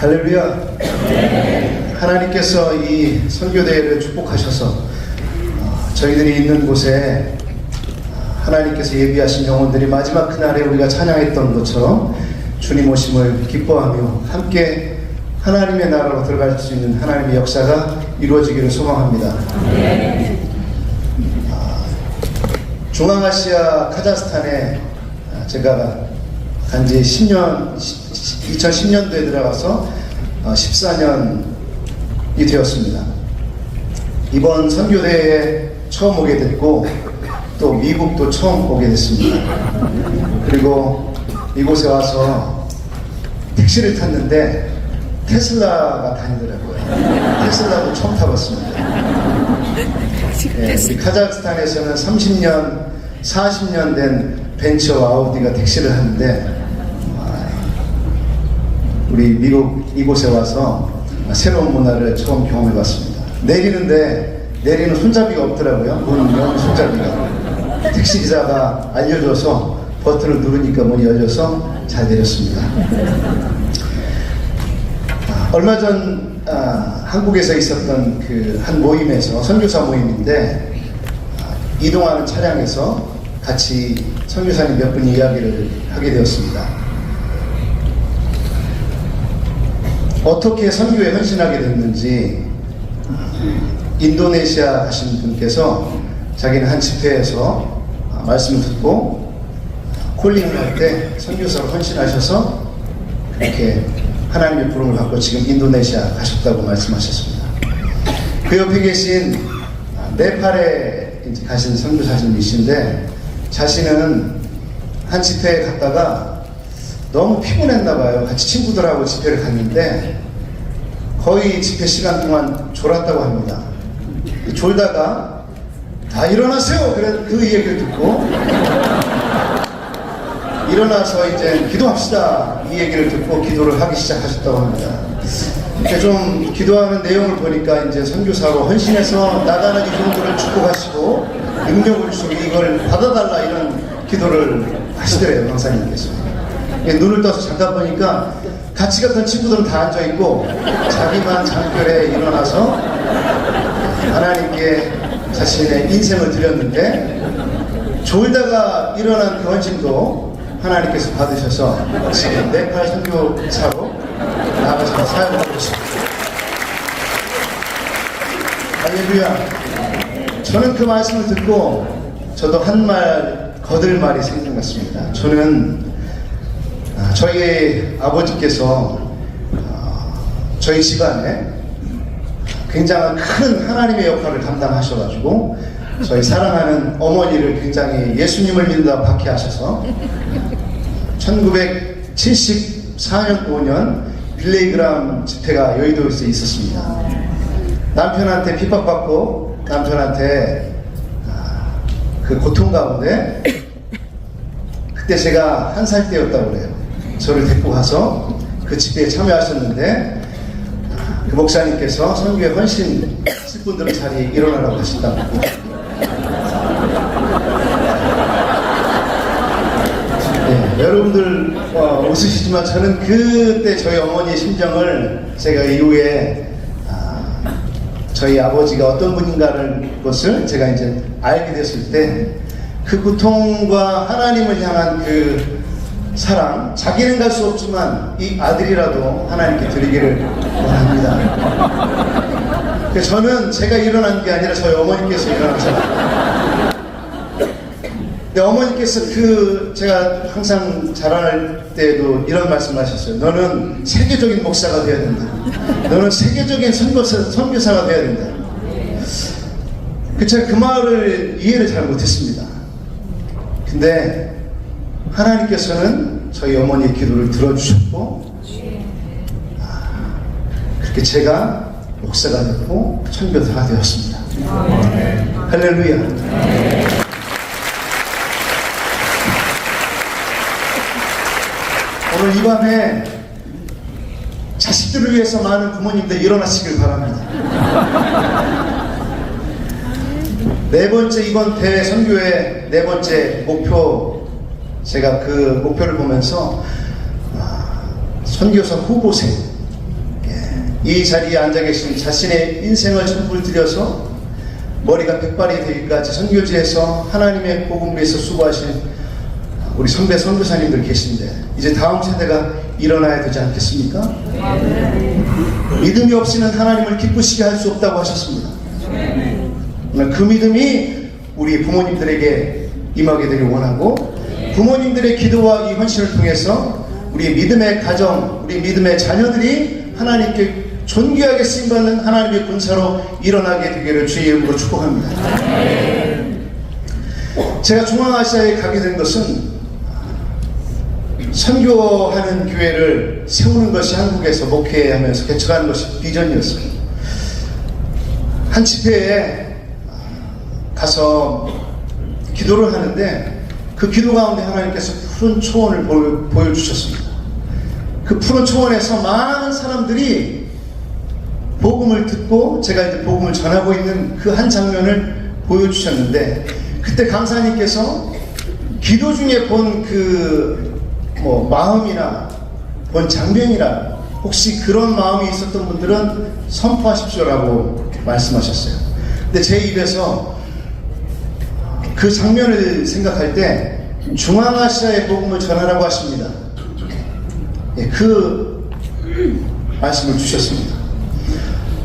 할렐루야. 하나님께서 이 선교대회를 축복하셔서 저희들이 있는 곳에 하나님께서 예비하신 영혼들이 마지막 그날에 우리가 찬양했던 것처럼 주님 오심을 기뻐하며 함께 하나님의 나라로 들어갈 수 있는 하나님의 역사가 이루어지기를 소망합니다. 중앙아시아 카자흐스탄에 제가 간지 2010년도에 들어가서 14년이 되었습니다. 이번 선교대회에 처음 오게 됐고 또 미국도 처음 오게 됐습니다. 그리고 이곳에 와서 택시를 탔는데 테슬라가 다니더라고요. 테슬라도 처음 타봤습니다. 네, 우리 카자흐스탄에서는 30년, 40년 된 벤츠와 아우디가 택시를 하는데 우리 미국 이곳에 와서 새로운 문화를 처음 경험해봤습니다. 내리는 손잡이가 없더라고요. 문 연 손잡이가. 택시기사가 알려줘서 버튼을 누르니까 문이 열려서 잘 내렸습니다. 얼마 전 한국에서 있었던 그 한 모임에서 선교사 모임인데 이동하는 차량에서 같이 선교사님 몇 분이 이야기를 하게 되었습니다. 어떻게 선교에 헌신하게 됐는지 인도네시아 가신 분께서 자기는 한 집회에서 말씀을 듣고 콜링을 할 때 선교사로 헌신하셔서 그렇게 하나님의 부름을 받고 지금 인도네시아 가셨다고 말씀하셨습니다. 그 옆에 계신 네팔에 가신 선교사님이신데 자신은 한 집회에 갔다가 너무 피곤했나 봐요. 같이 친구들하고 집회를 갔는데 거의 집회 시간 동안 졸았다고 합니다. 졸다가 다 일어나세요! 그 얘기를 듣고 일어나서 이제 기도합시다 이 얘기를 듣고 기도를 하기 시작하셨다고 합니다. 좀 기도하는 내용을 보니까 이제 선교사로 헌신해서 나가는 이종들을 축복하시고 능력을 주시고 이걸 받아달라 이런 기도를 하시더래요. 강사님께서. 눈을 떠서 잠깐 보니까 같이 갔던 친구들은 다 앉아있고 자기만 잠결에 일어나서 하나님께 자신의 인생을 드렸는데 졸다가 일어난 그 헌신도 하나님께서 받으셔서 지금 네팔 선교사로 나가서 사역하고 있습니다. 할렐루야. 저는 그 말씀을 듣고 저도 한 말 거들 말이 생각났습니다. 저는 저희 아버지께서 저희 집안에 굉장히 큰 하나님의 역할을 감당하셔가지고 저희 사랑하는 어머니를 굉장히 예수님을 믿는다 박해하셔서 1974년 5년 빌레이그람 집회가 여의도에서 있었습니다. 남편한테 핍박받고 남편한테 그 고통 가운데 그때 제가 1살 때였다고 그래요. 저를 데리고 가서 그 집회에 참여하셨는데 그 목사님께서 선교에 헌신 분들은 자리에 일어나라고 하신다고. 네, 여러분들 웃으시지만 저는 그때 저희 어머니의 심정을 제가 이후에 저희 아버지가 어떤 분인가를 것을 제가 이제 알게 됐을 때 그 고통과 하나님을 향한 그 사랑, 자기는 갈 수 없지만 이 아들이라도 하나님께 드리기를 원합니다. 저는 제가 일어난 게 아니라 저희 어머니께서 일어나셨어요. 근데 어머니께서 제가 항상 자랄 때도 이런 말씀 하셨어요. 너는 세계적인 목사가 되어야 된다. 너는 세계적인 선교사가 되어야 된다. 제가 그 말을 이해를 잘 못했습니다. 근데 하나님께서는 저희 어머니의 기도를 들어주셨고 그렇게 제가 목사가 됐고 선교사가 되었습니다. 할렐루야. 오늘 이 밤에 자식들을 위해서 많은 부모님들 일어나시길 바랍니다. 네 번째 이번 대회 선교의 네 번째 목표, 제가 그 목표를 보면서 선교사 후보생 이 자리에 앉아 계신 자신의 인생을 전부를 들여서 머리가 백발이 되기까지 선교지에서 하나님의 복음을 위해서 수고하신 우리 선배 선교사님들 계신데 이제 다음 세대가 일어나야 되지 않겠습니까? 믿음이 없이는 하나님을 기쁘시게 할 수 없다고 하셨습니다. 그 믿음이 우리 부모님들에게 임하게 되길 원하고, 부모님들의 기도와 이 헌신을 통해서 우리 믿음의 가정, 우리 믿음의 자녀들이 하나님께 존귀하게 쓰임받는 하나님의 군사로 일어나게 되기를 주의 이름으로 축복합니다. 제가 중앙아시아에 가게 된 것은 선교하는 교회를 세우는 것이 한국에서 목회하면서 개척하는 것이 비전이었어요. 한 집회에 가서 기도를 하는데 그 기도 가운데 하나님께서 푸른 초원을 보여주셨습니다. 그 푸른 초원에서 많은 사람들이 복음을 듣고 제가 이제 복음을 전하고 있는 그 한 장면을 보여주셨는데, 그때 강사님께서 기도 중에 본 그 마음이나 본 장면이나 혹시 그런 마음이 있었던 분들은 선포하십시오라고 말씀하셨어요. 근데 제 입에서 그 장면을 생각할 때 중앙아시아의 복음을 전하라고 하십니다. 예, 그 말씀을 주셨습니다.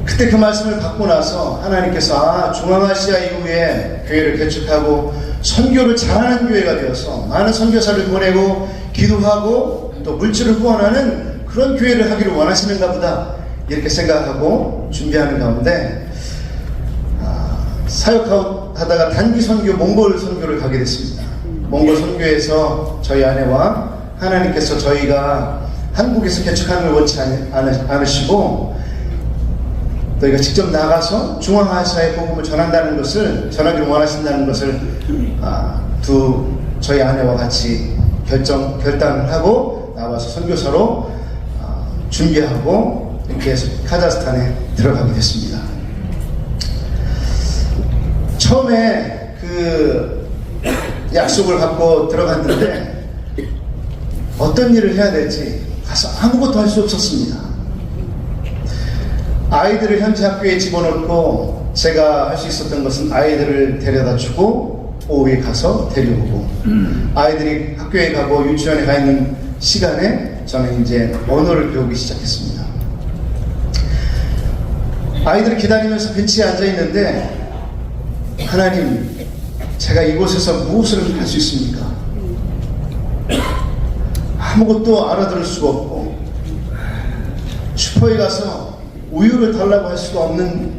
그때 그 말씀을 받고 나서 하나님께서 중앙아시아 이후에 교회를 개척하고 선교를 잘하는 교회가 되어서 많은 선교사를 보내고 기도하고 또 물질을 후원하는 그런 교회를 하기를 원하시는가 보다, 이렇게 생각하고 준비하는 가운데 사역하다가 단기 선교 몽골 선교를 가게 됐습니다. 몽골 선교에서 저희 아내와 하나님께서 저희가 한국에서 개척하는 걸 원치 않으시고 저희가 직접 나가서 중앙아시아의 복음을 전하기를 원하신다는 것을 저희 아내와 같이 결단을 하고 나와서 선교사로 준비하고 이렇게 해서 카자흐스탄에 들어가게 됐습니다. 처음에 그 약속을 받고 들어갔는데 어떤 일을 해야 될지 가서 아무것도 할 수 없었습니다. 아이들을 현지 학교에 집어넣고 제가 할 수 있었던 것은 아이들을 데려다 주고 오후에 가서 데려오고, 아이들이 학교에 가고 유치원에 가 있는 시간에 저는 이제 언어를 배우기 시작했습니다. 아이들을 기다리면서 벤치에 앉아 있는데, 하나님, 제가 이곳에서 무엇을 할 수 있습니까? 아무것도 알아들을 수가 없고, 슈퍼에 가서 우유를 달라고 할 수가 없는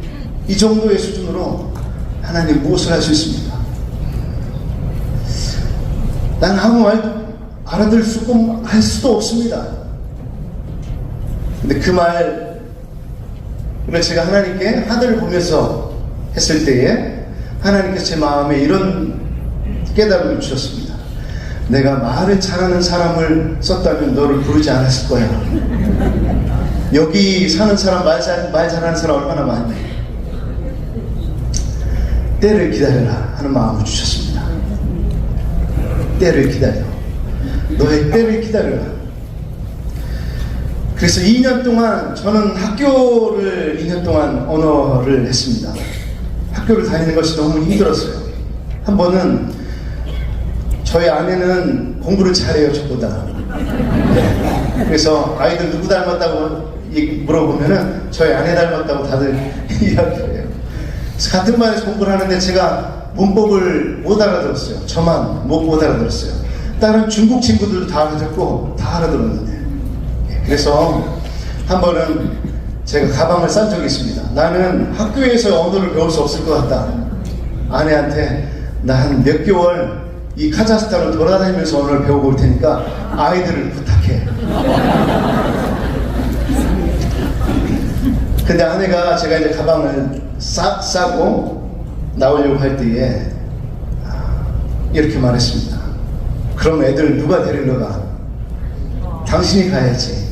이 정도의 수준으로 하나님 무엇을 할 수 있습니까? 난 아무 말도 알아들을 수고 할 수도 없습니다. 근데 그 말을 제가 하나님께 하늘을 보면서 했을 때에 하나님께서 제 마음에 이런 깨달음을 주셨습니다. 내가 말을 잘하는 사람을 썼다면 너를 부르지 않았을 거야. 여기 사는 사람, 말 잘하는 사람 얼마나 많니? 때를 기다려라 하는 마음을 주셨습니다. 때를 기다려. 너의 때를 기다려라. 그래서 2년 동안 저는 학교를 2년 동안 언어를 했습니다. 학교를 다니는 것이 너무 힘들었어요. 한 번은 저희 아내는 공부를 잘해요, 저보다. 그래서 아이들 누구 닮았다고 물어보면은 저희 아내 닮았다고 다들 이야기를 해요. 그래서 같은 반에서 공부를 하는데 제가 문법을 못 알아들었어요. 저만 못 알아들었어요. 다른 중국 친구들도 다 알아듣고 다 알아들었는데. 그래서 한 번은 제가 가방을 싼 적이 있습니다. 나는 학교에서 언어를 배울 수 없을 것 같다. 아내한테 나 한 몇 개월 이 카자흐스탄을 돌아다니면서 언어를 배우고 올 테니까 아이들을 부탁해. 근데 아내가 제가 이제 가방을 싸고 나오려고 할 때에 이렇게 말했습니다. 그럼 애들 누가 데리러 가? 당신이 가야지.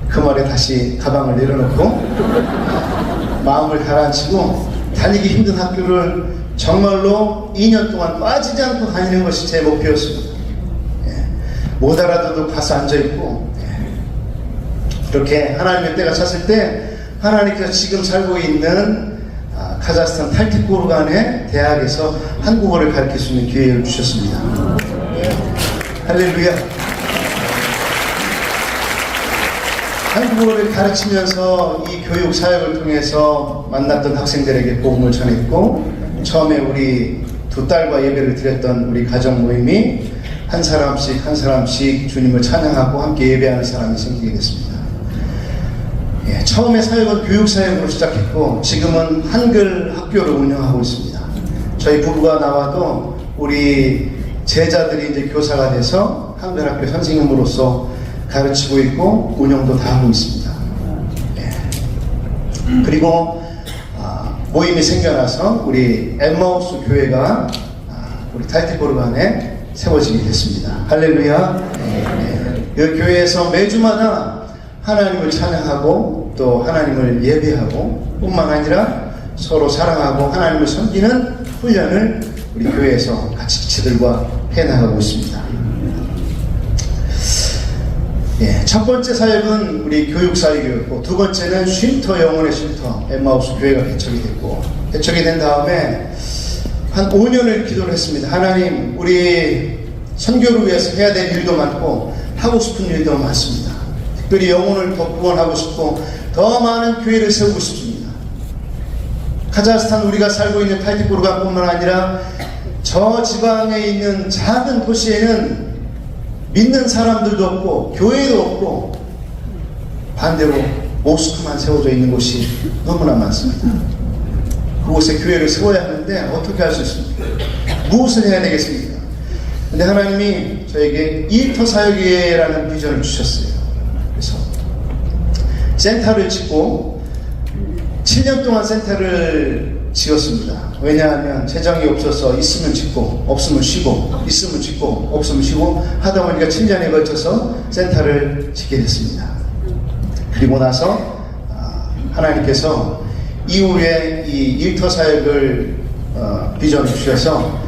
그 말에 다시 가방을 내려놓고 마음을 가라앉히고 다니기 힘든 학교를 정말로 2년 동안 빠지지 않고 다니는 것이 제 목표였습니다. 못 알아도 가서 앉아있고 이렇게 하나님의 때가 찼을 때 하나님께서 지금 살고 있는 카자흐스탄 탈티코르간의 대학에서 한국어를 가르칠 수 있는 기회를 주셨습니다. 할렐루야. 한국어를 가르치면서 이 교육 사역을 통해서 만났던 학생들에게 복음을 전했고, 처음에 우리 두 딸과 예배를 드렸던 우리 가정 모임이 한 사람씩 주님을 찬양하고 함께 예배하는 사람이 생기게 됐습니다. 처음에 사역은 교육 사역으로 시작했고 지금은 한글 학교를 운영하고 있습니다. 저희 부부가 나와도 우리 제자들이 이제 교사가 돼서 한글 학교 선생님으로서 가르치고 있고 운영도 다 하고 있습니다. 그리고 모임이 생겨나서 우리 엠마우스 교회가 우리 탈티코르간에 세워지게 됐습니다. 할렐루야. 이 교회에서 매주마다 하나님을 찬양하고 또 하나님을 예배하고 뿐만 아니라 서로 사랑하고 하나님을 섬기는 훈련을 우리 교회에서 같이 지치들과 해나가고 있습니다. 첫 번째 사역은 우리 교육 사역이었고, 두 번째는 쉼터, 영혼의 쉼터 엠마우스 교회가 개척이 됐고, 개척이 된 다음에 한 5년을 기도를 했습니다. 하나님, 우리 선교를 위해서 해야 될 일도 많고 하고 싶은 일도 많습니다. 특별히 영혼을 더 구원하고 싶고 더 많은 교회를 세우고 싶습니다. 카자흐스탄 우리가 살고 있는 탈티코르간뿐만 아니라 저 지방에 있는 작은 도시에는 믿는 사람들도 없고 교회도 없고 반대로 모스크만 세워져 있는 곳이 너무나 많습니다. 그곳에 교회를 세워야 하는데 어떻게 할 수 있습니까? 무엇을 해야 되겠습니까? 근데 하나님이 저에게 일터 사역이라는 비전을 주셨어요. 그래서 센터를 짓고 7년 동안 센터를 지었습니다. 왜냐하면 재정이 없어서 있으면 짓고 없으면 쉬고 있으면 짓고 없으면 쉬고 하다 보니까 7년에 걸쳐서 센터를 짓게 됐습니다. 그리고 나서 하나님께서 이후에 이 일터 사역을 비전을 주셔서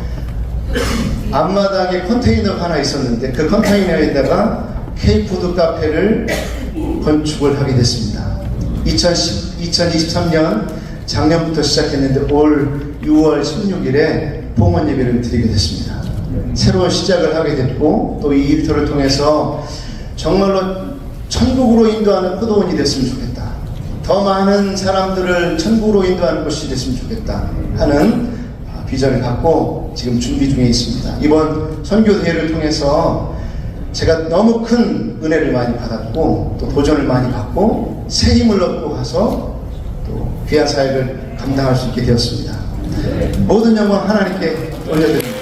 앞마당에 컨테이너가 하나 있었는데 그 컨테이너에다가 K푸드 카페를 건축을 하게 됐습니다. 2023년 작년부터 시작했는데 올 6월 16일에 봉헌 예배를 드리게 됐습니다. 새로운 시작을 하게 됐고 또 이 일터를 통해서 정말로 천국으로 인도하는 포도원이 됐으면 좋겠다. 더 많은 사람들을 천국으로 인도하는 곳이 됐으면 좋겠다 하는 비전을 갖고 지금 준비 중에 있습니다. 이번 선교 대회를 통해서 제가 너무 큰 은혜를 많이 받았고 또 도전을 많이 받고 새 힘을 얻고 가서 또 귀한 사역을 감당할 수 있게 되었습니다. 모든 영광 하나님께 올려드립니다.